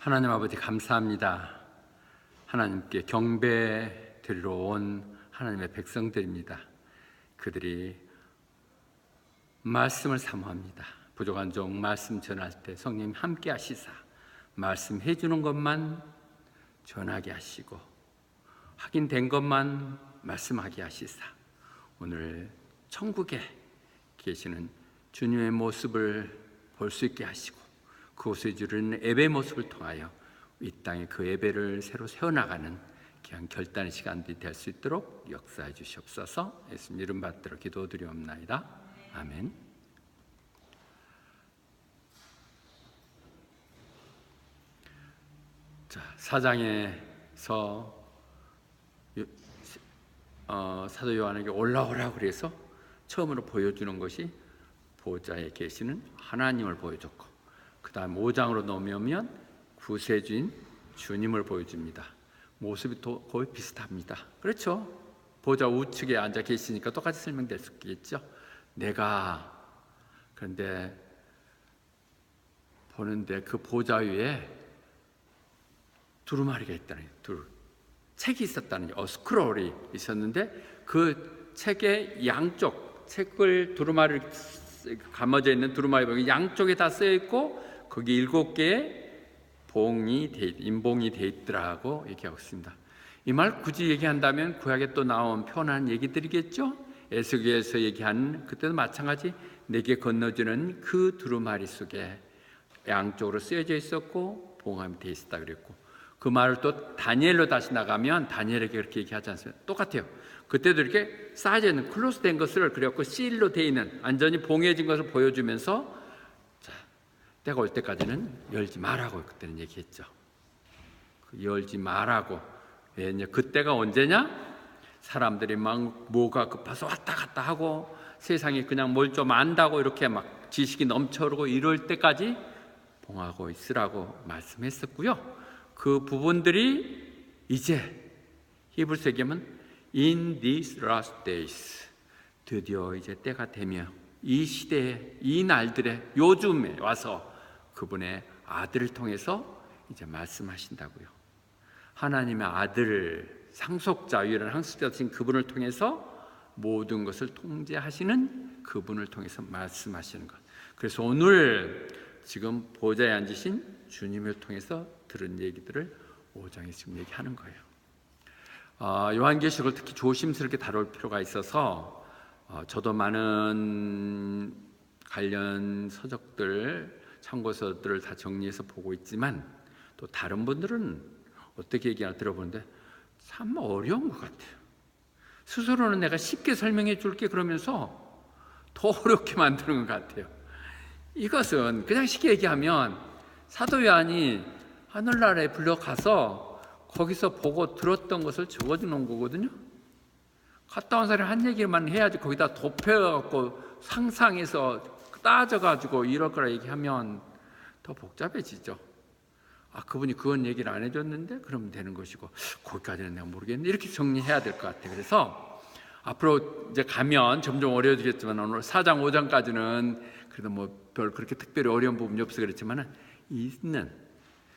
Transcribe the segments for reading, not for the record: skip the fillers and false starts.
하나님 아버지 감사합니다. 하나님께 경배 드리러 온 하나님의 백성들입니다. 그들이 말씀을 사모합니다. 부족한 종 말씀 전할 때 성령님 함께 하시사 말씀해 주는 것만 전하게 하시고 확인된 것만 말씀하게 하시사 오늘 천국에 계시는 주님의 모습을 볼 수 있게 하시고 그곳에 주는 예배 모습을 통하여 이 땅에 그 예배를 새로 세워나가는 귀한 결단의 시간들이 될 수 있도록 역사해 주시옵소서. 예수님 이름 받들어 기도드리옵나이다. 아멘. 자, 4장에서 사도 요한에게 올라오라고 그래서 처음으로 보여주는 것이 보좌에 계시는 하나님을 보여줬고, 그 다음 5장으로 넘어오면 구세주인 주님을 보여줍니다. 모습이 거의 비슷합니다. 그렇죠? 보좌 우측에 앉아 계시니까 똑같이 설명될 수 있겠죠. 그런데 보는데 그 보좌 위에 두루마리가 있다는 거예요. 책이 있었다는 거예요. 스크롤이 있었는데 그 책의 양쪽, 책을 두루마리를 감아져 있는 두루마리 양쪽에 다 쓰여 있고 거기 7개의 인봉이 돼 있더라고 얘기하고 있습니다. 이 말 굳이 얘기한다면 구약에 또 나온 표현한 얘기들이겠죠. 에스겔에서 얘기한 그때도 마찬가지 내게 건너주는 그 두루마리 속에 양쪽으로 쓰여져 있었고 봉함이 돼 있었다 그랬고, 그 말을 또 다니엘로 다시 나가면 다니엘에게 그렇게 얘기하지 않습니까? 똑같아요. 그때도 이렇게 쌓여져 있는 클로스된 것을 그렸고 실로 돼 있는 완전히 봉해진 것을 보여주면서 때가 올 때까지는 열지 말라고 그때는 얘기했죠. 열지 말라고. 왜냐? 그때가 언제냐? 사람들이 막 뭐가 급해서 왔다 갔다 하고 세상에 그냥 뭘 좀 안다고 이렇게 막 지식이 넘쳐오르고 이럴 때까지 봉하고 있으라고 말씀했었고요. 그 부분들이 이제 히브리서 얘기하면 in these last days, 드디어 이제 때가 되며 이 시대에 이 날들에 요즘에 와서 그분의 아들을 통해서 이제 말씀하신다고요. 하나님의 아들, 상속자, 유일한 상속자 되신 그분을 통해서 모든 것을 통제하시는 그분을 통해서 말씀하시는 것. 그래서 오늘 지금 보좌에 앉으신 주님을 통해서 들은 얘기들을 5장에 지금 얘기하는 거예요. 요한계시록을 특히 조심스럽게 다룰 필요가 있어서 저도 많은 관련 서적들, 참고서들을 다 정리해서 보고 있지만 또 다른 분들은 어떻게 얘기하나 들어보는데 참 어려운 것 같아요. 스스로는 내가 쉽게 설명해 줄게 그러면서 더 어렵게 만드는 것 같아요. 이것은 그냥 쉽게 얘기하면 사도 요한이 하늘나라에 불려가서 거기서 보고 들었던 것을 적어주는 거거든요. 갔다 온 사람이 한 얘기만 해야지 거기다 덮여갖고 상상해서 따져가지고 이럴 거라 얘기하면 더 복잡해지죠. 그분이 그건 얘기를 안 해줬는데 그러면 되는 것이고 거기까지는 내가 모르겠는데 이렇게 정리해야 될 것 같아요. 그래서 앞으로 이제 가면 점점 어려워지겠지만 오늘 4장 5장까지는 그래도 뭐 별 그렇게 특별히 어려운 부분이 없어 그랬지만 있는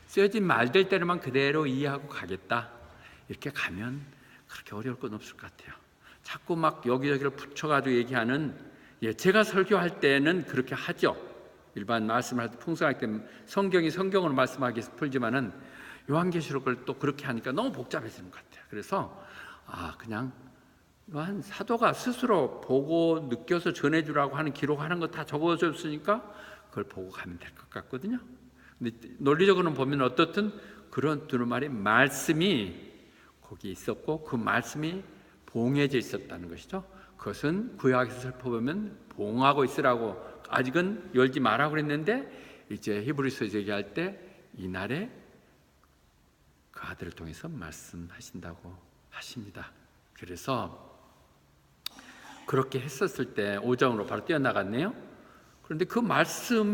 쓰여진 말들 때로만 그대로 이해하고 가겠다 이렇게 가면 그렇게 어려울 건 없을 것 같아요. 자꾸 막 여기저기를 붙여가지고 얘기하는, 제가 설교할 때는 그렇게 하죠. 일반 말씀을 할 때 풍성하기 때문에 성경으로 말씀하기 위해서 풀지만은 요한계시록을 또 그렇게 하니까 너무 복잡해지는 것 같아요. 그래서 그냥 요한 사도가 스스로 보고 느껴서 전해주라고 하는 기록하는 거 다 적어줬으니까 그걸 보고 가면 될 것 같거든요. 근데 논리적으로는 보면 어떻든 그런 두루마리 말씀이 거기 있었고 그 말씀이 봉해져 있었다는 것이죠. 그것은 구약에서 살펴보면 봉하고 있으라고, 아직은 열지 말라고 그랬는데 이제 히브리서에서 얘기할 때 이날에 그 아들을 통해서 말씀하신다고 하십니다. 그래서 그렇게 했었을 때 5장으로 바로 뛰어나갔네요. 그런데 그 말씀이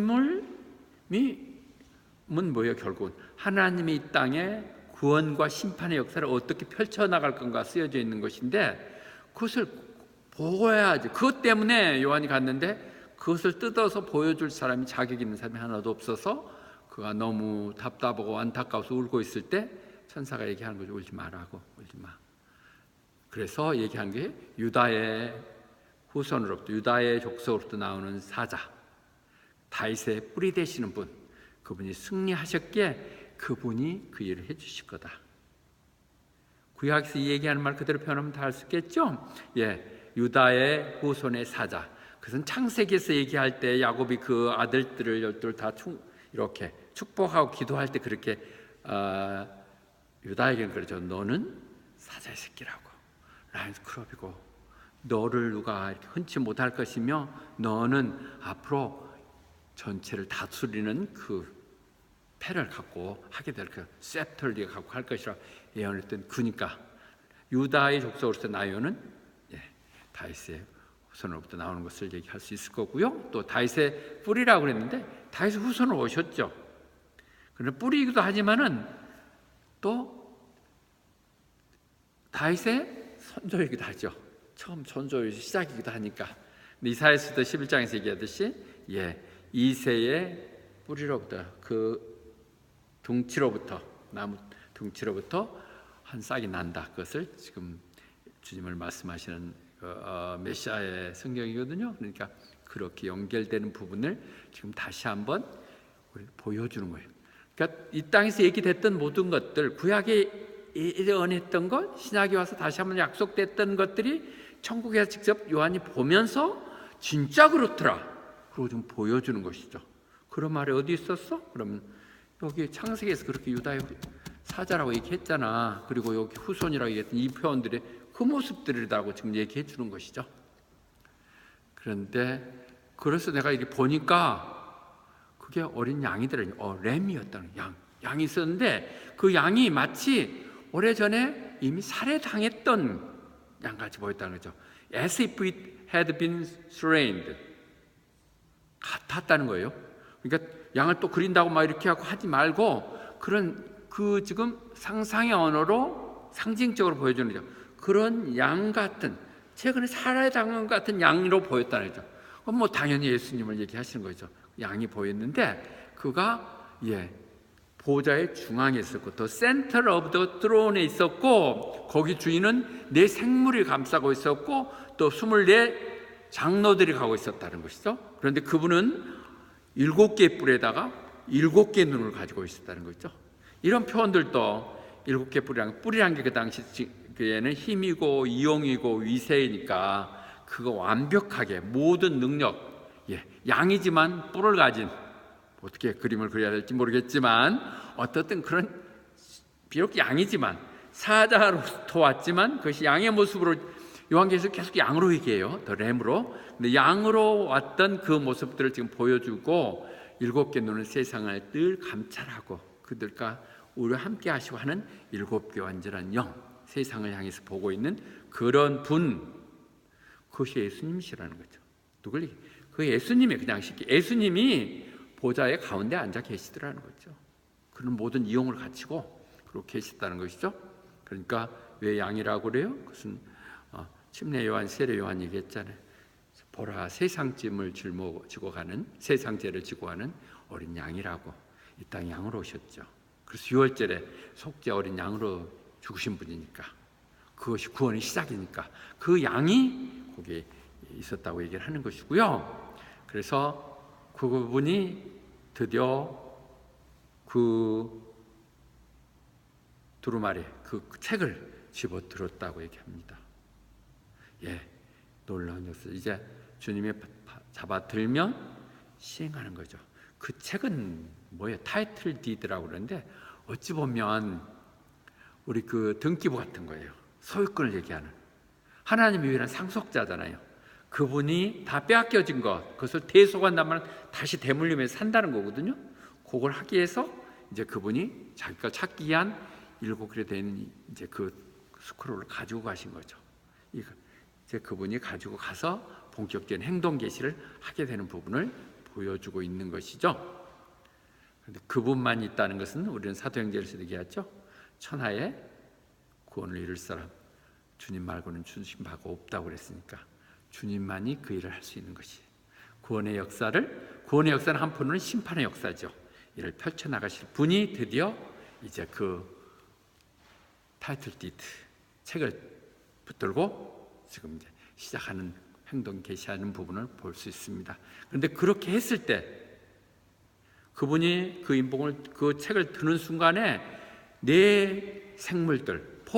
뭐예요? 결국은 하나님이 이 땅에 구원과 심판의 역사를 어떻게 펼쳐나갈 건가 쓰여져 있는 것인데 그것을 보여야지. 그것 때문에 요한이 갔는데 그것을 뜯어서 보여줄 사람이, 자격 있는 사람이 하나도 없어서 그가 너무 답답하고 안타까워서 울고 있을 때 천사가 얘기하는 거죠. 울지 말라고, 울지 마. 그래서 얘기한 게 유다의 후손으로부터, 유다의 족속으로부터 나오는 사자, 다윗의 뿌리 되시는 분, 그분이 승리하셨기에 그분이 그 일을 해주실 거다. 구약에서 이 얘기하는 말 그대로 표현하면 다 할 수 있겠죠? 예, 유다의 후손의 사자. 그것은 창세기에서 얘기할 때 야곱이 그 아들들을 열둘 다 이렇게 축복하고 기도할 때 그렇게 유다에게는 그러죠. 너는 사자의 새끼라고, 라이언스 클럽이고, 너를 누가 이렇게 흔치 못할 것이며 너는 앞으로 전체를 다스리는 그 패를 갖고 하게 될 그 셉터를 네가 갖고 할 것이라 예언했던 그니까 유다의 족속으로서 나요는 다윗의 후손으로부터 나오는 것을 얘기할 수 있을 거고요. 또 다윗의 뿌리라고 그랬는데 다윗의 후손으로 오셨죠. 그런데 뿌리이기도 하지만은 또 다윗의 선조이기도 하죠. 처음 선조의 시작이기도 하니까. 이사야서도 11장에서 얘기하듯이 이새의 뿌리로부터, 그 둥치로부터, 나무 둥치로부터 한 싹이 난다. 그것을 지금 주님을 말씀하시는 메시아의 성경이거든요. 그러니까 그렇게 연결되는 부분을 지금 다시 한번 보여주는 거예요. 그러니까 이 땅에서 얘기됐던 모든 것들, 구약에 예언했던 것, 신약에 와서 다시 한번 약속됐던 것들이 천국에서 직접 요한이 보면서 진짜 그렇더라, 그리고 좀 보여주는 것이죠. 그런 말이 어디 있었어? 그러면 여기 창세기에서 그렇게 유다의 사자라고 얘기했잖아. 그리고 여기 후손이라고 얘기했던 이 표현들이 그 모습들이라고 지금 얘기해 주는 것이죠. 그런데 그래서 내가 이렇게 보니까 그게 어린 양이더라고요. 램이었다는 양이 있었는데 그 양이 마치 오래전에 이미 살해당했던 양같이 보였다는 거죠. As if it had been slain, 같았다는 거예요. 그러니까 양을 또 그린다고 막 이렇게 하고 하지 말고 그런 그 지금 상상의 언어로 상징적으로 보여주는 거죠. 그런 양 같은, 최근에 살해당한 것 같은 양으로 보였다는 거죠. 뭐 당연히 예수님을 얘기하시는 거죠. 양이 보였는데 그가 보좌의 중앙에 있었고 더 센터 오브 더 트론에 있었고 거기 주인은 네 생물이 감싸고 있었고 또 24 장로들이 가고 있었다는 것이죠. 그런데 그분은 7개의 뿔에다가 7개의 눈을 가지고 있었다는 거죠. 이런 표현들도 7개 뿌리란 게 그 당시에는 힘이고 이용이고 위세이니까 그거 완벽하게 모든 능력, 양이지만 뿔을 가진, 어떻게 그림을 그려야 될지 모르겠지만 어떻든 그런, 비록 양이지만 사자로부터 왔지만 그것이 양의 모습으로, 요한계시록 계속 양으로 얘기해요. 더 램으로. 근데 양으로 왔던 그 모습들을 지금 보여주고 7개 눈은 세상을 늘 감찰하고 그들과 우리와 함께 하시고 하는 7개 완전한 영, 세상을 향해서 보고 있는 그런 분, 그것이 예수님이시라는 거죠. 누굴 얘기? 그 예수님이, 그냥 쉽게 예수님이 보좌의 가운데 앉아 계시더라는 거죠. 그런 모든 이용을 갖추고 그렇게 계시다는 것이죠. 그러니까 왜 양이라고 그래요? 그것은 침례 요한, 세례 요한 얘기했잖아요. 보라, 세상짐을 짊어지고 가는, 세상죄를 지고 가는 어린 양이라고. 이 땅에 양으로 오셨죠. 그래서 6월절에 속죄 어린 양으로 죽으신 분이니까, 그것이 구원의 시작이니까 그 양이 거기에 있었다고 얘기를 하는 것이고요. 그래서 그분이 드디어 그 두루마리, 그 책을 집어들었다고 얘기합니다. 놀라운 역사. 이제 주님이 잡아들면 시행하는 거죠. 그 책은 뭐예요? 타이틀 디드라고 그러는데 어찌 보면 우리 그 등기부 같은 거예요. 소유권을 얘기하는, 하나님의 유일한 상속자잖아요. 그분이 다 빼앗겨진 것, 그것을 대속한다면 다시 대물림에 산다는 거거든요. 그걸 하기 위해서 이제 그분이 자기가 찾기 위한 7개 되는 이제 그 스크롤을 가지고 가신 거죠. 이제 그분이 가지고 가서 본격적인 행동 계시를 하게 되는 부분을 보여주고 있는 것이죠. 그런데 그분만 있다는 것은 우리는 사도행전에서 얘기했죠. 천하에 구원을 이룰 사람, 주님 말고는 주신 바가 없다고 그랬으니까 주님만이 그 일을 할 수 있는 것이 구원의 역사는 한편으로는 심판의 역사죠. 이를 펼쳐나가실 분이 드디어 이제 그 타이틀 디드 책을 붙들고 지금 이제 시작하는 행동 계시하는 부분을 볼 수 있습니다. 그런데 그렇게 했을 때 그분이 그 인봉을 그 책을 드는 순간에 네 생물들 4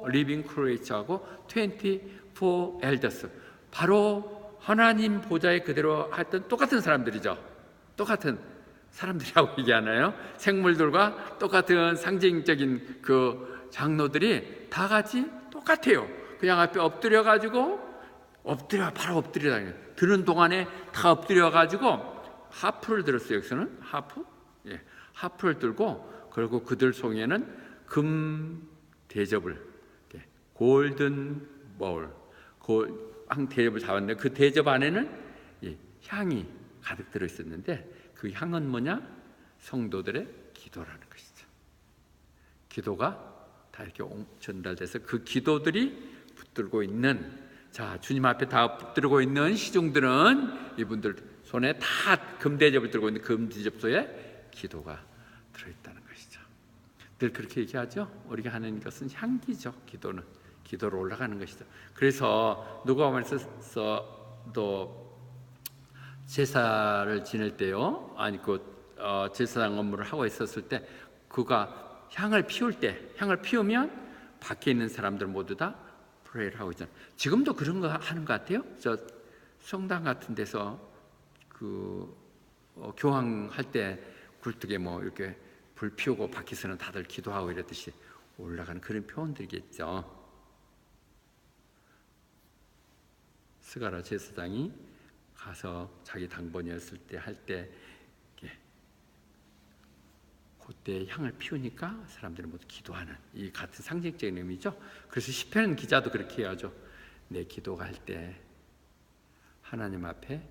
living creature하고 24 elders 바로 하나님 보좌에 그대로 했던 똑같은 사람들이죠. 똑같은 사람들이라고 얘기하나요? 생물들과 똑같은 상징적인 그 장로들이 다 같이 똑같아요. 그냥 앞에 엎드려 가지고 바로 엎드려 드는 동안에 다 엎드려 가지고 하프를 들었어요. 여기서는 하프, 하프를 들고 그리고 그들 손에는 금 대접을 골든 바울, 한 대접을 잡았는데 그 대접 안에는 향이 가득 들어 있었는데 그 향은 뭐냐? 성도들의 기도라는 것이죠. 기도가 다 이렇게 전달돼서 그 기도들이 붙들고 있는 자 주님 앞에 다 붙들고 있는 시종들은 이분들 손에 다 금대접을 들고 있는 금대접소에 기도가 들어있다는 것이죠. 늘 그렇게 얘기하죠. 우리가 하는 것은 향기죠. 기도는 기도로 올라가는 것이죠. 그래서 누가복음에서도 제사를 지낼 때요, 아니 제사장 업무를 하고 있었을 때 그가 향을 피우면 밖에 있는 사람들 모두 다 프레이를 하고 있잖아요. 지금도 그런 거 하는 것 같아요. 저 성당 같은 데서 교황할 때 굴뚝에 뭐 이렇게 불 피우고 밖에서는 다들 기도하고 이랬듯이 올라가는 그런 표현들이겠죠. 스가랴 제사장이 가서 자기 당번이었을 때 할 때 그때 향을 피우니까 사람들이 모두 기도하는 이 같은 상징적인 의미죠. 그래서 시편 기자도 그렇게 해야죠. 내 기도가 할 때 하나님 앞에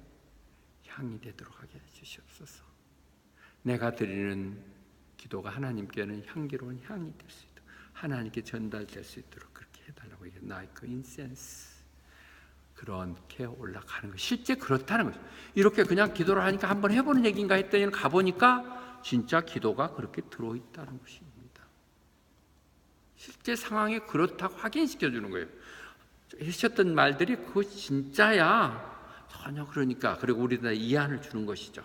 향이 되도록 하게 해주시옵소서. 내가 드리는 기도가 하나님께는 향기로운 향이 될 수 있도록 하나님께 전달될 수 있도록 그렇게 해달라고 얘기해요. like incense. 그렇게 올라가는 거 실제 그렇다는 거죠. 이렇게 그냥 기도를 하니까 한번 해보는 얘기인가 했더니 가보니까 진짜 기도가 그렇게 들어있다는 것입니다. 실제 상황에 그렇다고 확인시켜 주는 거예요. 하셨던 말들이 그거 진짜야. 전혀 그러니까 그리고 우리들 이해를 주는 것이죠.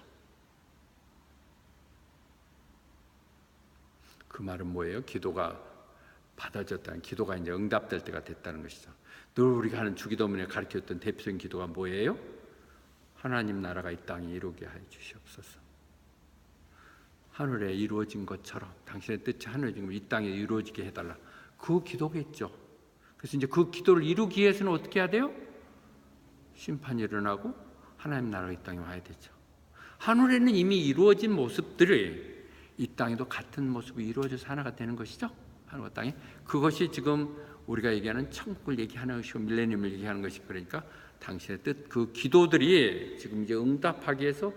그 말은 뭐예요? 기도가 받아졌다는 기도가 이제 응답될 때가 됐다는 것이죠. 늘 우리가 하는 주기도문에 가르쳤던 대표적인 기도가 뭐예요? 하나님 나라가 이 땅에 이루게 하여 주시옵소서. 하늘에 이루어진 것처럼 당신의 뜻이 하늘에 이루어진 이 땅에 이루어지게 해달라. 그 기도겠죠. 그래서 이제 그 기도를 이루기 위해서는 어떻게 해야 돼요? 심판이 일어나고 하나님 나라가 이 땅에 와야 되죠. 하늘에는 이미 이루어진 모습들이 이 땅에도 같은 모습이 이루어져서 하나가 되는 것이죠. 하늘과 땅에. 그것이 지금 우리가 얘기하는 천국을 얘기하는 것이고 밀레니엄을 얘기하는 것이 그러니까 당신의 뜻, 그 기도들이 지금 이제 응답하기 위해서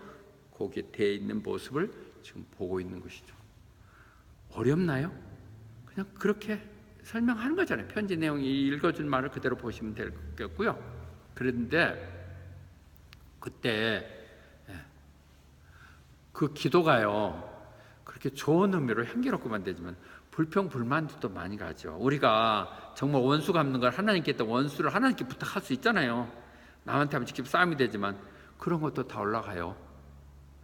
거기에 돼 있는 모습을 지금 보고 있는 것이죠. 어렵나요? 그냥 그렇게 설명하는 거잖아요. 편지 내용이 읽어준 말을 그대로 보시면 될 거고요. 그런데 그때 그 기도가요 그렇게 좋은 의미로 향기롭고만 되지만 불평불만도 또 많이 가죠. 우리가 정말 원수 갚는 걸 하나님께 했던 원수를 하나님께 부탁할 수 있잖아요. 남한테 하면 직접 싸움이 되지만 그런 것도 다 올라가요.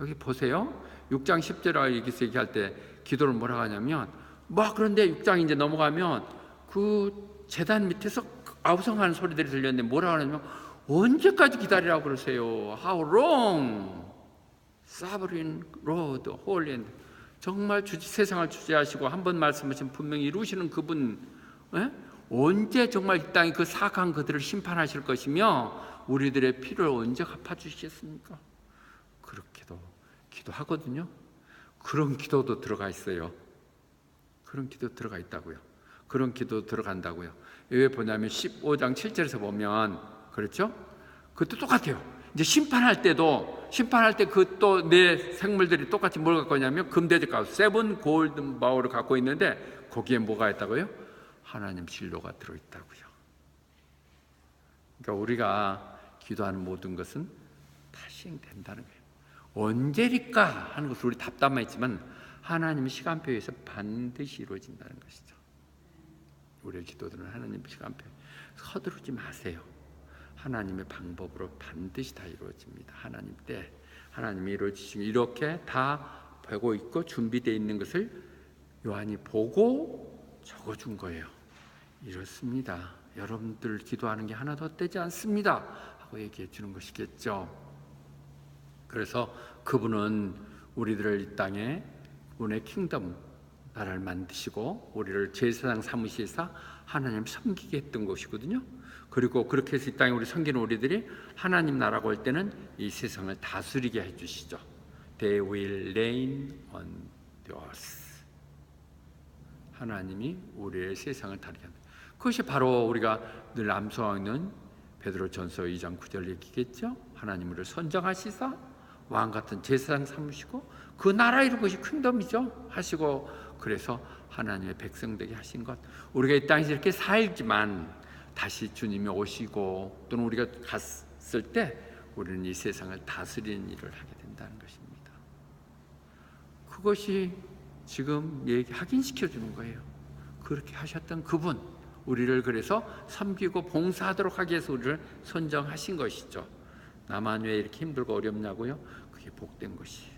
여기 보세요. 6장 10절에 여기서 얘기할 때 기도를 뭐라고 하냐면 그런데 6장 이제 넘어가면 그 제단 밑에서 아우성하는 소리들이 들렸는데 뭐라고 하냐면 언제까지 기다리라고 그러세요? How long? Sovereign Lord, Holy and 정말 세상을 주재하시고 한 번 말씀하시면 분명히 이루시는 그분 언제 정말 이 땅에 그 사악한 그들을 심판하실 것이며 우리들의 피를 언제 갚아주시겠습니까? 그렇게도 기도하거든요. 그런 기도도 들어가 있어요. 그런 기도 들어가 있다고요. 그런 기도 들어간다고요. 왜 보냐면 15장 7절에서 보면 그렇죠? 그것도 똑같아요. 이제 심판할 때 그 또 내 생물들이 똑같이 뭘 갖고 있냐면 금대접 가고 세븐 골든 바울을 갖고 있는데 거기에 뭐가 있다고요? 하나님 진로가 들어있다고요. 그러니까 우리가 기도하는 모든 것은 다 시행된다는 거예요. 언제일까 하는 것을 우리 답답했지만 하나님의 시간표에서 반드시 이루어진다는 것이죠. 우리의 기도들은 하나님의 시간표 서두르지 마세요. 하나님의 방법으로 반드시 다 이루어집니다. 하나님 때 하나님이 이루어지시면 이렇게 다 보고 있고 준비되어 있는 것을 요한이 보고 적어준 거예요. 이렇습니다. 여러분들 기도하는 게 하나도 헛되지 않습니다 하고 얘기해 주는 것이겠죠. 그래서 그분은 우리들을 이 땅에 그분의 킹덤 나라를 만드시고 우리를 제사장 삼으시사 하나님 섬기게 했던 것이거든요. 그리고 그렇게 해서 이 땅에 우리 섬기는 우리들이 하나님 나라가 올 때는 이 세상을 다스리게 해주시죠. They will reign on the earth. 하나님이 우리의 세상을 다스리게 한다. 그것이 바로 우리가 늘 암송하는 베드로전서 2장 9절 얘기겠죠. 하나님 우리를 선정하시사 왕같은 제사장 삼으시고 그 나라 이룬 것이 킹덤이죠 하시고, 그래서 하나님의 백성 되게 하신 것. 우리가 이 땅에서 이렇게 살지만 다시 주님이 오시고 또는 우리가 갔을 때 우리는 이 세상을 다스리는 일을 하게 된다는 것입니다. 그것이 지금 확인시켜 주는 거예요. 그렇게 하셨던 그분, 우리를 그래서 섬기고 봉사하도록 하기 위해서 우리를 선정하신 것이죠. 나만 왜 이렇게 힘들고 어렵냐고요? 그게 복된 것이,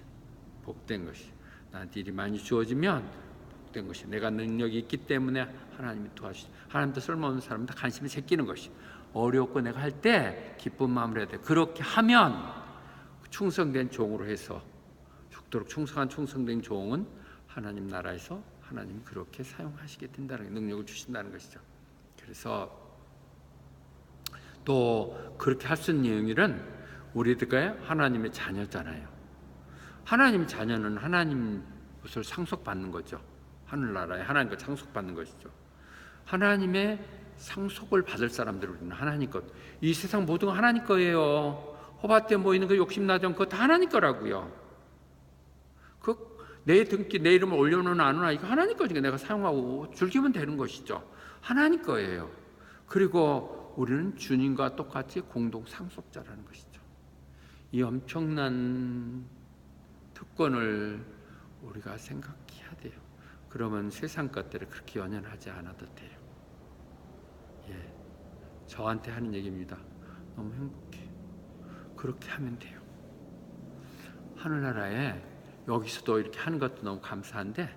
복된 것이. 나한테 일이 많이 주어지면 복된 것이. 내가 능력이 있기 때문에 하나님이 도와주시죠. 하나님도 쓸모없는 사람은 다 관심이 새끼는 것이. 어렵고 내가 할 때 기쁜 마음으로 해야 돼. 그렇게 하면 충성된 종으로 해서 죽도록 충성한 충성된 종은 하나님 나라에서 하나님이 그렇게 사용하시게 된다는 능력을 주신다는 것이죠. 그래서 또 그렇게 할 수 있는 일은 우리들과 하나님의 자녀잖아요. 하나님의 자녀는 하나님 것을 상속받는 거죠. 하늘나라에 하나님과 상속받는 것이죠. 하나님의 상속을 받을 사람들, 우리는 하나님 것. 이 세상 모든 거 하나님 거예요. 호밭에 모이는 거 욕심나던 그거 다 하나님 거라고요. 내 등기, 내 이름을 올려놓은 아누나 이거 하나님 거니까 내가 사용하고 즐기면 되는 것이죠. 하나님 거예요. 그리고 우리는 주님과 똑같이 공동 상속자라는 것이죠. 이 엄청난 특권을 우리가 생각해야 돼요. 그러면 세상 것들을 그렇게 연연하지 않아도 돼요. 예, 저한테 하는 얘기입니다. 너무 행복해. 그렇게 하면 돼요. 하늘나라에 여기서도 이렇게 하는 것도 너무 감사한데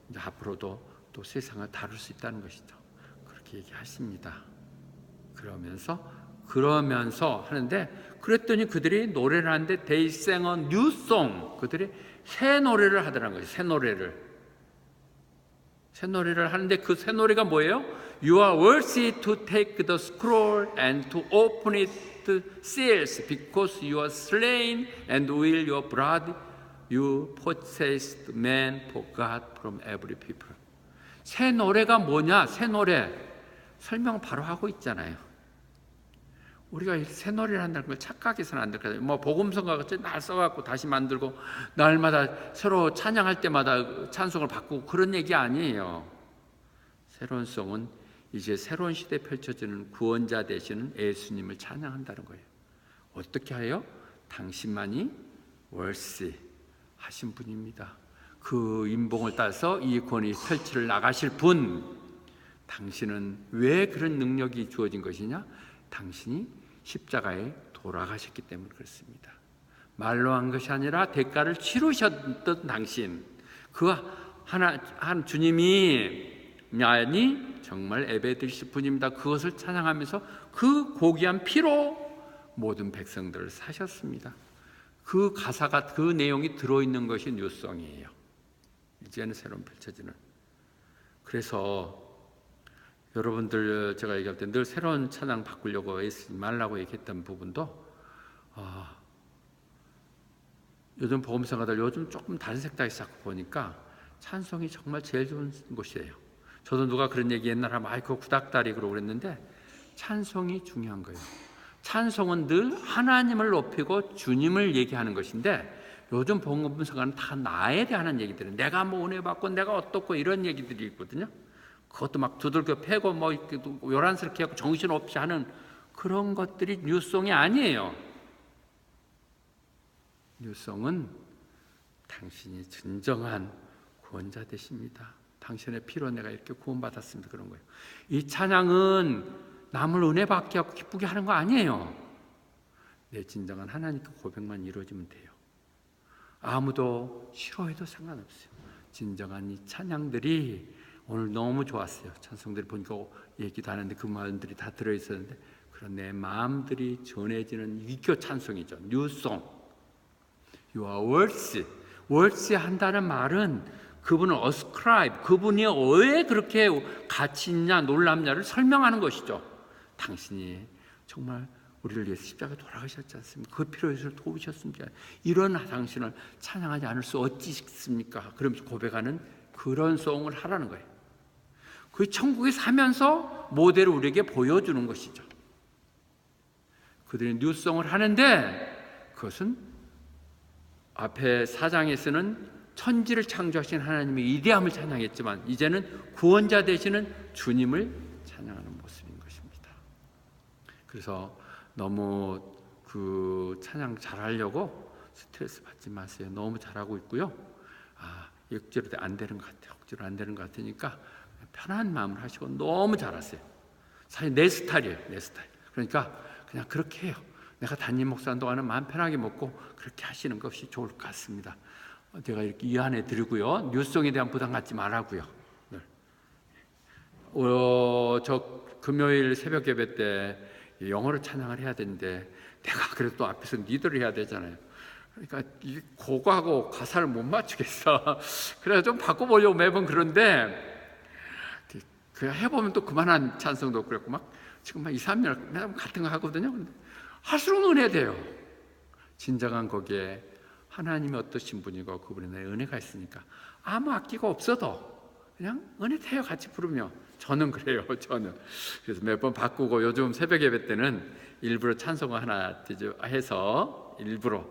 이제 앞으로도 또 세상을 다룰 수 있다는 것이죠. 그렇게 얘기하십니다. 그러면서 하는데, 그랬더니 그들이 노래를 하는데 They sang a new song. 그들이 새 노래를 하더라는 거예요. 새 노래를 하는데 그 새 노래가 뭐예요? You are worthy to take the scroll and to open its seals because you are slain and with your blood you purchased man for God from every people. 새 노래가 뭐냐? 새 노래 설명 바로 하고 있잖아요. 우리가 새 노래를 한다는 걸 착각해서는 안 될 거예요. 뭐 복음성가 같이 날 써갖고 다시 만들고 날마다 서로 찬양할 때마다 찬송을 바꾸고 그런 얘기 아니에요. 새로운 송은 이제 새로운 시대에 펼쳐지는 구원자 되시는 예수님을 찬양한다는 거예요. 어떻게 해요? 당신만이 월시 하신 분입니다. 그 인봉을 따서 이 권위 펼치를 나가실 분. 당신은 왜 그런 능력이 주어진 것이냐? 당신이 십자가에 돌아가셨기 때문에 그렇습니다. 말로 한 것이 아니라 대가를 치르셨던 당신, 그 한 주님이 정말 예배드리실 분입니다. 그것을 찬양하면서 그 고귀한 피로 모든 백성들을 사셨습니다. 그 가사가, 그 내용이 들어있는 것이 뉴송이에요. 이제는 새로운 펼쳐지는. 그래서 여러분들, 제가 얘기할 때 늘 새로운 찬양 바꾸려고 애쓰지 말라고 얘기했던 부분도 요즘 복음성가들 요즘 조금 다른 색깔이 자꾸 보니까 찬송이 정말 제일 좋은 곳이에요. 저도 누가 그런 얘기 옛날에 하면 그거 구닥다리 그러고 그랬는데 찬송이 중요한 거예요. 찬송은 늘 하나님을 높이고 주님을 얘기하는 것인데 요즘 복음성가는 다 나에 대한 얘기들은 내가 뭐 은혜 받고 내가 어떻고 이런 얘기들이 있거든요. 그것도 막 두들겨 패고 뭐 요란스럽게 하고 정신없이 하는 그런 것들이 뉴송이 아니에요. 뉴송은 당신이 진정한 구원자 되십니다. 당신의 피로 내가 이렇게 구원받았습니다. 그런 거예요. 이 찬양은 남을 은혜 받게 하고 기쁘게 하는 거 아니에요. 내 진정한 하나님께 고백만 이루어지면 돼요. 아무도 싫어해도 상관없어요. 진정한 이 찬양들이 오늘 너무 좋았어요. 찬송들이 보니까 얘기도 하는데 그 말들이 다 들어있었는데 그런 내 마음들이 전해지는 위교 찬송이죠. 뉴송. You are worthy. worthy 한다는 말은 그분을 ascribe, 그분이 왜 그렇게 가치 있냐 놀랍냐를 설명하는 것이죠. 당신이 정말 우리를 위해서 십자가에 돌아가셨지 않습니까? 그 피로 예수를 도우셨습니까? 이런 당신을 찬양하지 않을 수 어찌 있습니까? 그러면서 고백하는 그런 송을 하라는 거예요. 그 천국에 사면서 모델을 우리에게 보여주는 것이죠. 그들이 뉴송을 하는데 그것은 앞에 4장에서는 천지를 창조하신 하나님의 위대함을 찬양했지만 이제는 구원자 되시는 주님을 찬양하는 모습인 것입니다. 그래서 너무 그 찬양 잘하려고 스트레스 받지 마세요. 너무 잘하고 있고요. 억지로 안 되는 것 같아요. 억지로 안 되는 것 같으니까 편한 마음을 하시고 너무 잘하세요. 사실 내 스타일이에요. 내 스타일. 그러니까 그냥 그렇게 해요. 내가 담임 목사하는 동안은 마음 편하게 먹고 그렇게 하시는 것이 좋을 것 같습니다. 제가 이렇게 위안해 드리고요. 뉴송에 대한 부담 갖지 말라고요. 네. 저 금요일 새벽 예배 때 영어로 찬양을 해야 되는데 내가 그래도 또 앞에서 리더를 해야 되잖아요. 그러니까 이 곡하고 가사를 못 맞추겠어. 그래서 좀 바꿔보려고 매번 그런데 그냥 해보면 또 그만한 찬송도 그랬고 막 지금 막 2, 3년 매번 같은 거 하거든요. 근데 할수록 은혜돼요. 진정한 거기에 하나님이 어떠신 분이고 그분의 내 은혜가 있으니까 아무 악기가 없어도 그냥 은혜돼요. 같이 부르며 저는 그래요. 저는 그래서 몇 번 바꾸고 요즘 새벽 예배 때는 일부러 찬송을 하나 해서 일부러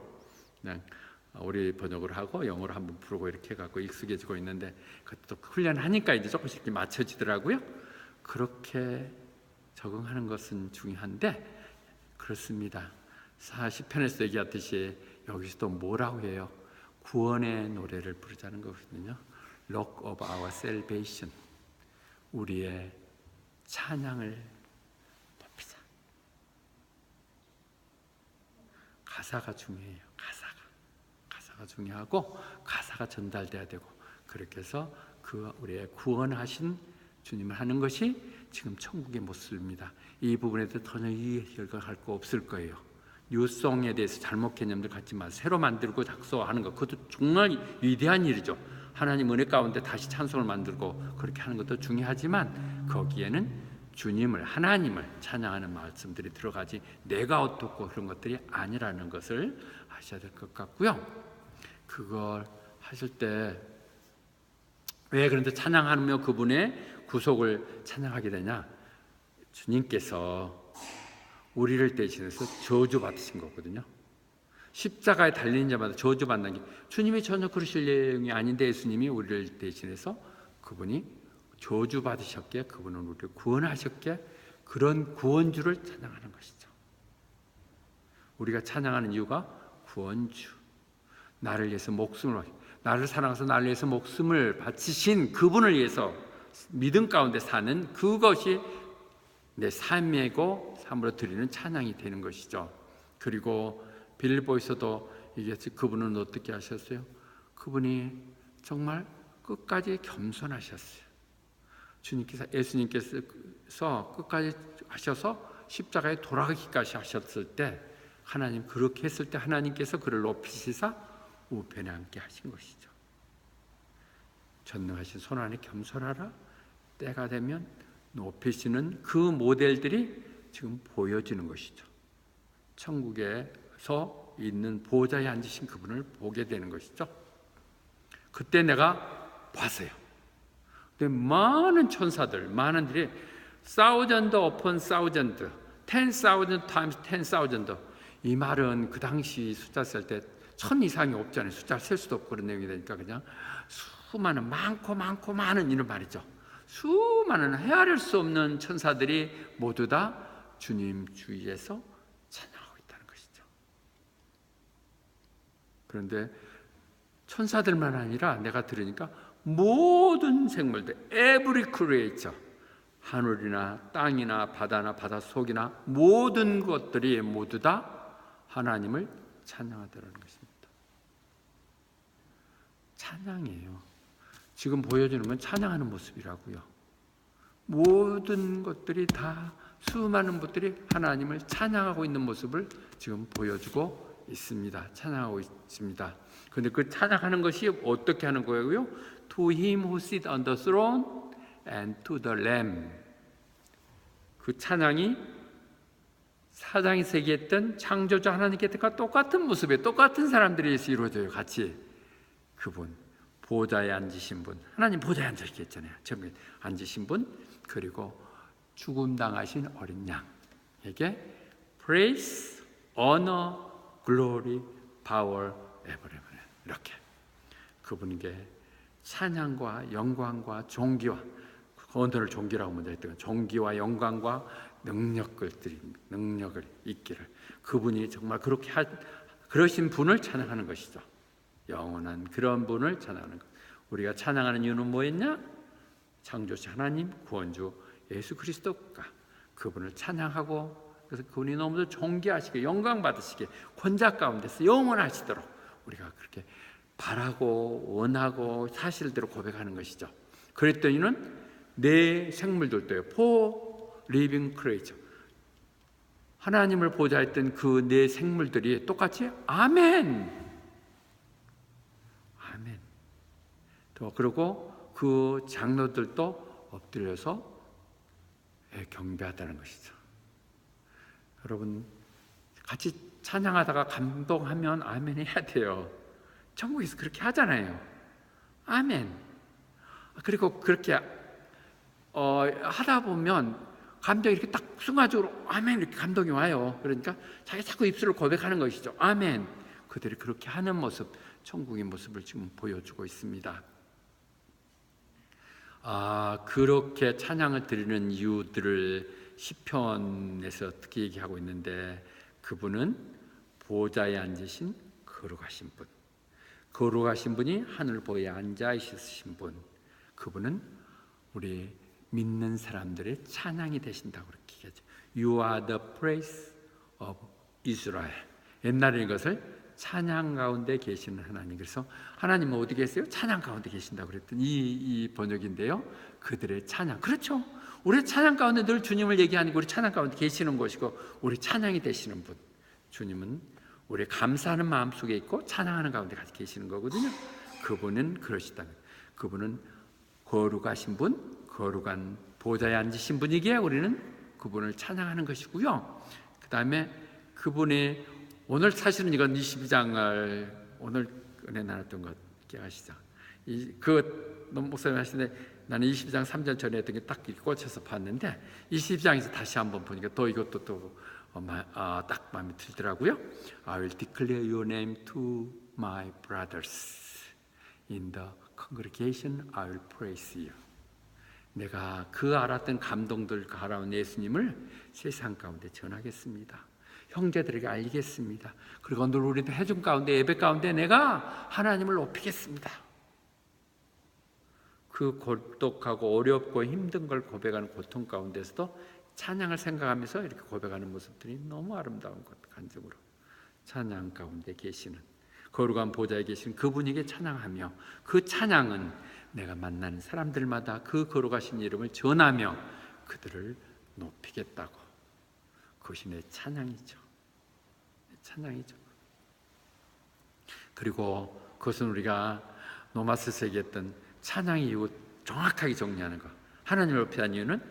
그냥 우리 번역으로 하고 영어로 한번 부르고 이렇게 해갖고 익숙해지고 있는데 그것도 훈련하니까 이제 조금씩 이렇게 맞춰지더라고요. 그렇게 적응하는 것은 중요한데 그렇습니다. 40편에서 얘기했듯이 여기서도 뭐라고 해요? 구원의 노래를 부르자는 거거든요. Rock of our salvation. 우리의 찬양을 높이자. 가사가 중요해요. 가사가 중요하고 가사가 전달돼야 되고 그렇게 해서 그 우리의 구원하신 주님을 하는 것이 지금 천국의 모습입니다. 이 부분에 대해서 전혀 이해할 거 없을 거예요. 뉴송에 대해서 잘못 개념들 갖지 마. 새로 만들고 작소하는 것 그것도 정말 위대한 일이죠. 하나님 은혜 가운데 다시 찬송을 만들고 그렇게 하는 것도 중요하지만 거기에는 주님을 하나님을 찬양하는 말씀들이 들어가지 내가 어떻고 그런 것들이 아니라는 것을 아셔야 될 것 같고요. 그걸 하실 때 왜 그런데 찬양하며 그분의 구속을 찬양하게 되냐? 주님께서 우리를 대신해서 저주받으신 거거든요. 십자가에 달리는 자마다 저주받는 게 주님이 전혀 그러실 내용이 아닌데 예수님이 우리를 대신해서 그분이 저주받으셨기에 그분은 우리를 구원하셨기에 그런 구원주를 찬양하는 것이죠. 우리가 찬양하는 이유가 구원주, 나를 위해서 나를 사랑해서 나를 위해서 목숨을 바치신 그분을 위해서 믿음 가운데 사는 그것이 내 삶이고 삶으로 드리는 찬양이 되는 것이죠. 그리고 빌보에서도 이게 그분은 어떻게 하셨어요? 그분이 정말 끝까지 겸손하셨어요. 예수님께서 끝까지 하셔서 십자가에 돌아가기까지 하셨을 때 하나님 그렇게 했을 때 하나님께서 그를 높이시사 우편에 앉게 하신 것이죠. 전능하신 손안에 겸손하라. 때가 되면 높이시는 그 모델들이 지금 보여지는 것이죠. 천국에서 있는 보좌에 앉으신 그분을 보게 되는 것이죠. 그때 내가 봤어요. 근데 많은 천사들, 많은들이 thousand upon thousand, 10,000 times 10,000. 이 말은 그 당시 숫자 쓸 때 1000 이상이 없잖아요. 숫자 셀 수도 없고 그런 내용이 되니까 그냥 수많은 많은 이런 말이죠. 수많은 헤아릴 수 없는 천사들이 모두 다 주님 주위에서 찬양하고 있다는 것이죠. 그런데 천사들만 아니라 내가 들으니까 모든 생물들, every creature, 하늘이나 땅이나 바다나 바닷속이나 모든 것들이 모두 다 하나님을 찬양하더라는 것입니다. 찬양이에요. 지금 보여주는 건 찬양하는 모습이라고요. 모든 것들이 다, 수많은 것들이 하나님을 찬양하고 있는 모습을 지금 보여주고 있습니다. 찬양하고 있습니다. 그런데 그 찬양하는 것이 어떻게 하는 거예요? To him who sits on the throne and to the Lamb. 그 찬양이 사장에서 얘기했던 창조주 하나님께 똑같은 모습에 똑같은 사람들이 이루어져요. 같이. 그분, 보좌에 앉으신 분, 하나님 보좌에 앉으시겠잖아요. 처음에 앉으신 분, 그리고 죽음 당하신 어린 양에게 praise, honor, glory, power, evermore. 이렇게 그분에게 찬양과 영광과 존귀와, 언어를 존귀라고 먼저 했던 존귀와 영광과 능력을 있기를, 그분이 정말 그렇게 그러신 분을 찬양하는 것이죠. 영원한 그런 분을 찬양하는 것. 우리가 찬양하는 이유는 뭐였냐? 창조주 하나님, 구원주 예수 그리스도가 그분을 찬양하고, 그래서 그분이 너무도 존귀하시게 영광 받으시게 권자 가운데서 영원하시도록 우리가 그렇게 바라고 원하고 사실대로 고백하는 것이죠. 그랬더니는 내 생물들도요, four living creature, 하나님을 보좌했던 그 내 생물들이 똑같이 아멘, 아멘. 또 그리고 그 장로들도 엎드려서 경배하다는 것이죠. 여러분, 같이 찬양하다가 감동하면 아멘 해야 돼요. 천국에서 그렇게 하잖아요. 아멘. 그리고 그렇게 하다 보면 감정이 이렇게 딱 순간적으로 아멘 이렇게 감동이 와요. 그러니까 자기 자꾸 입술을 고백하는 것이죠. 아멘. 그들이 그렇게 하는 모습, 천국의 모습을 지금 보여주고 있습니다. 그렇게 찬양을 드리는 이유들을 시편에서 특히 얘기하고 있는데, 그분은 보좌에 앉으신 거룩하신 분, 거룩하신 분이 하늘 보에 앉아 있으신 분, 그분은 우리 믿는 사람들의 찬양이 되신다고 그렇게 얘기하죠. You are the praise of Israel. 옛날에 이것을 찬양 가운데 계시는 하나님. 그래서 하나님은 어디 계세요? 찬양 가운데 계신다고 그랬더니 이 번역인데요, 그들의 찬양. 그렇죠. 우리 찬양 가운데 늘 주님을 얘기하니까 우리 찬양 가운데 계시는 것이고, 우리 찬양이 되시는 분, 주님은 우리 감사하는 마음 속에 있고 찬양하는 가운데 같이 계시는 거거든요. 그분은 그러시다면, 그분은 거룩하신 분, 거룩한 보좌에 앉으신 분이기에 우리는 그분을 찬양하는 것이고요. 그 다음에 그분의, 오늘 사실은 이건 22장을 오늘 은혜 나눴던 것 기억하시죠? 그 목사님 하시는데 나는 22장 3절 전에 했던 게 딱 꽂혀서 봤는데, 22장에서 다시 한번 보니까 또 이것도 딱 마음에 들더라고요. I will declare your name to my brothers. In the congregation I will praise you. 내가 그 알았던 감동들 가라운 예수님을 세상 가운데 전하겠습니다. 형제들에게 알리겠습니다. 그리고 늘 우리도 해중 가운데, 예배 가운데 내가 하나님을 높이겠습니다. 그 고독하고 어렵고 힘든 걸 고백하는 고통 가운데서도 찬양을 생각하면서 이렇게 고백하는 모습들이 너무 아름다운 것, 간증으로 찬양 가운데 계시는 거룩한 보좌에 계신 그분에게 찬양하며, 그 찬양은 내가 만나는 사람들마다 그 거룩하신 이름을 전하며 그들을 높이겠다고. 그것이 내 찬양이죠. 내 찬양이죠. 그리고 그것은 우리가 노마스에서 얘기했던 찬양의 이유 정확하게 정리하는 것. 하나님을 높이는 이유는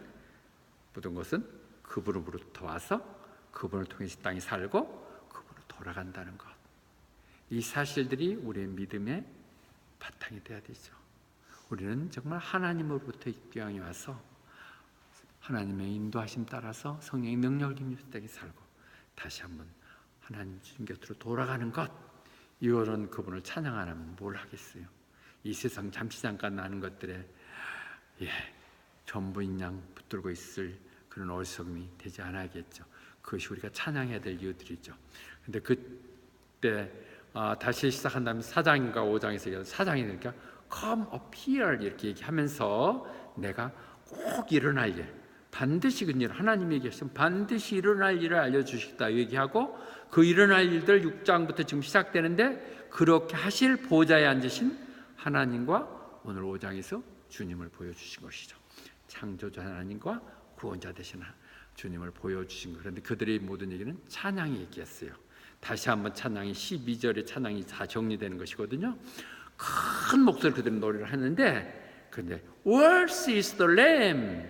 모든 것은 그분으로부터 와서 그분을 통해서 땅에 살고 그분으로 돌아간다는 것. 이 사실들이 우리의 믿음의 바탕이 되어야 되죠. 우리는 정말 하나님으로부터 이 땅에 와서 하나님의 인도하심 따라서 성령의 능력을 힘입어 땅에 살고 다시 한번 하나님 주님 곁으로 돌아가는 것, 이거는 그분을 찬양 안 하면 뭘 하겠어요? 이 세상 잠시 잠깐 나는 것들에 전부인 양 붙들고 있을 그런 어리석음이 되지 않아야겠죠. 그것이 우리가 찬양해야 될 이유들이죠. 근데 그때 다시 시작한다면 4장인가 5장에서 4장이 되니까 come up here 이렇게 얘기하면서 내가 꼭 일어날 일, 반드시 그 일, 하나님이 얘기하시면 반드시 일어날 일을 알려주시겠다 얘기하고, 그 일어날 일들 6장부터 지금 시작되는데 그렇게 하실 보좌에 앉으신 하나님과 오늘 5장에서 주님을 보여주신 것이죠. 창조자 하나님과 구원자 되신 주님을 보여주신 것. 그런데 그들의 모든 얘기는 찬양이 얘기했어요. 다시 한번 찬양이 12절의 찬양이 다 정리되는 것이거든요. 큰 목소리로 그들은 노래를 하는데, 근데 Worthy is the Lamb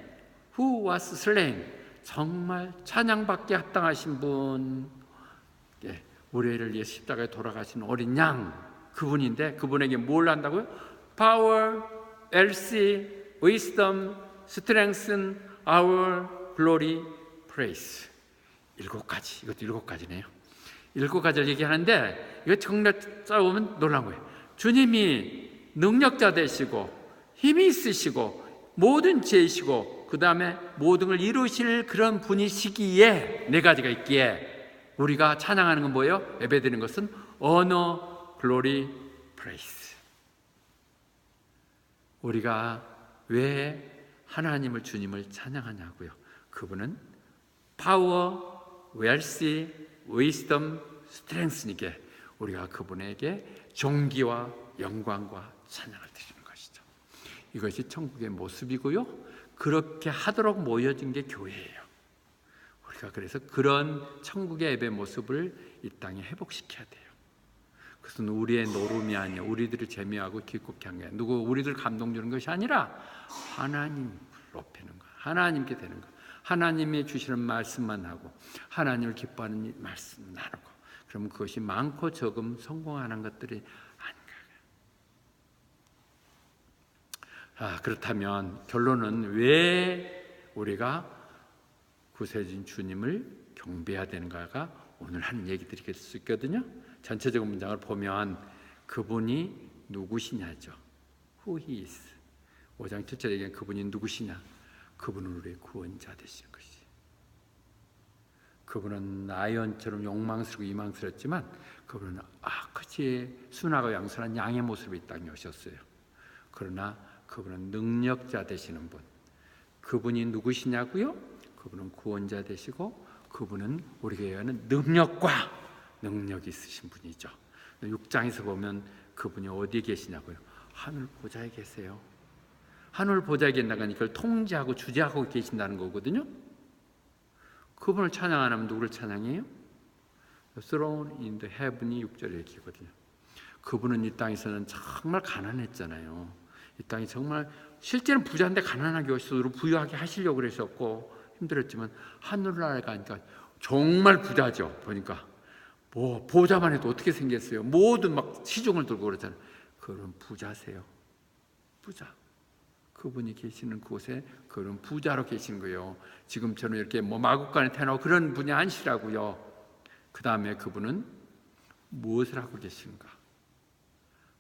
who was slain. 정말 찬양받기에 합당하신 분, 우리를 위해 십자가에 돌아가신 어린 양, 그분인데 그분에게 뭘 한다고요? Power, mercy, wisdom, strength, our glory, praise. 7가지. 이것도 7가지네요. 7가지를 얘기하는데, 이거 정말 짜보면 놀라운 거예요. 주님이 능력자 되시고 힘이 있으시고 모든 지혜이시고 그 다음에 모든 걸 이루실 그런 분이시기에 4가지가 있기에 우리가 찬양하는 건 뭐예요? 예배드리는 것은 honor, glory, praise. 우리가 왜 하나님을, 주님을 찬양하냐고요? 그분은 power, wealth, wisdom, strength니까 우리가 그분에게 존귀와 영광과 찬양을 드리는 것이죠. 이것이 천국의 모습이고요, 그렇게 하도록 모여진 게 교회예요. 우리가 그래서 그런 천국의 예배 모습을 이 땅에 회복시켜야 돼요. 그것은 우리의 노름이 아니야. 우리들을 재미하고 기쁘게 한 거야. 우리들 감동 주는 것이 아니라 하나님 높이는 거, 하나님께 되는 거, 하나님이 주시는 말씀만 하고 하나님을 기뻐하는 말씀 나누고, 그러면 그것이 많고 적음 성공하는 것들이 아닌가. 그렇다면 결론은 왜 우리가 구세주인 주님을 경배해야 되는가가 오늘 하는 얘기들이 될 수 있거든요. 전체적인 문장을 보면 그분이 누구시냐죠. Who he is. 5장 7절에 얘기한 그분이 누구시냐. 그분은 우리의 구원자 되시는 것이지. 그분은 라이언처럼 욕망스럽고 이망스럽지만 그분은 그치 순하고 양선한 양의 모습이 이 땅에 오셨어요. 그러나 그분은 능력자 되시는 분. 그분이 누구시냐고요? 그분은 구원자 되시고 그분은 우리가 얘기하는 능력이 있으신 분이죠. 6장에서 보면 그분이 어디에 계시냐고요? 하늘 보좌에 계세요. 하늘 보좌에 계신다는 건 이걸 통제하고 주재하고 계신다는 거거든요. 그분을 찬양 안 하면 누구를 찬양해요? Throne in the heaven이 6절에 얘기거든요. 그분은 이 땅에서는 정말 가난했잖아요. 이 땅이 정말 실제는 부자인데 가난하게 오셔서 부유하게 하시려고 그러셨고 힘들었지만 하늘나라에 가니까 정말 부자죠. 보니까 뭐 보자만 해도 어떻게 생겼어요? 모든 막 시중을 들고 그러잖아요. 그런 부자세요. 부자. 그분이 계시는 곳에 그런 부자로 계신 거예요. 지금처럼 이렇게 뭐 마국간에 태어나고 그런 분이 아니시라고요. 그 다음에 그분은 무엇을 하고 계신가?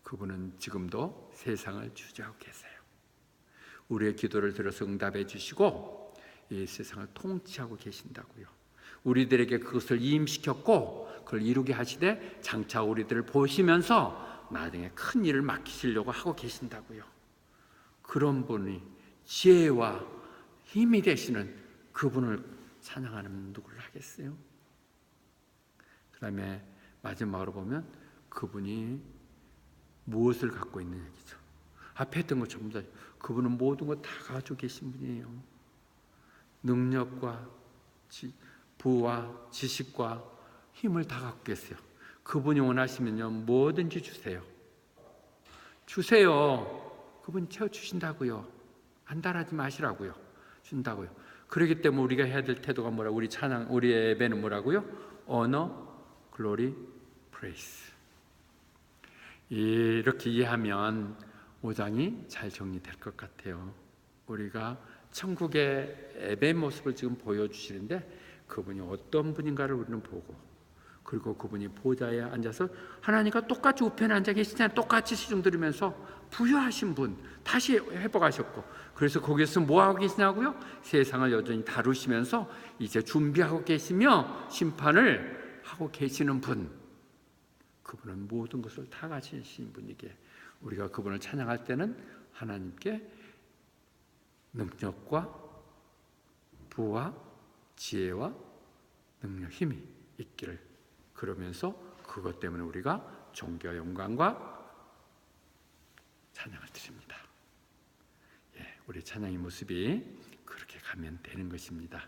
그분은 지금도 세상을 주재하고 계세요. 우리의 기도를 들어서 응답해 주시고 이 세상을 통치하고 계신다고요. 우리들에게 그것을 이임시켰고 그걸 이루게 하시되 장차 우리들을 보시면서 나중에 큰 일을 맡기시려고 하고 계신다고요. 그런 분이 지혜와 힘이 되시는 그분을 찬양하는 누구를 하겠어요? 그 다음에 마지막으로 보면 그분이 무엇을 갖고 있는 얘기죠. 앞에 했던 것 전부 다 그분은 모든 것 다 가지고 계신 분이에요. 능력과 부와 지식과 힘을 다 갖고 계세요. 그분이 원하시면요 뭐든지 주세요. 그분이 채워주신다고요. 안달하지 마시라고요. 준다고요. 그렇기 때문에 우리가 해야 될 태도가 뭐라고? 우리의 예배는 뭐라고요? Honor, Glory, Praise. 이렇게 이해하면 5장이 잘 정리될 것 같아요. 우리가 천국의 예배 모습을 지금 보여주시는데 그분이 어떤 분인가를 우리는 보고, 그리고 그분이 보좌에 앉아서 하나님과 똑같이 우편에 앉아 계시잖아요. 똑같이 시중 들으면서 부유하신 분 다시 회복하셨고, 그래서 거기서 뭐하고 계시냐고요? 세상을 여전히 다루시면서 이제 준비하고 계시며 심판을 하고 계시는 분, 그분은 모든 것을 다 가지신 분이기에 우리가 그분을 찬양할 때는 하나님께 능력과 부와 지혜와 능력, 힘이 있기를, 그러면서 그것 때문에 우리가 존귀와 영광과 찬양을 드립니다. 우리 찬양의 모습이 그렇게 가면 되는 것입니다.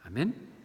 아멘.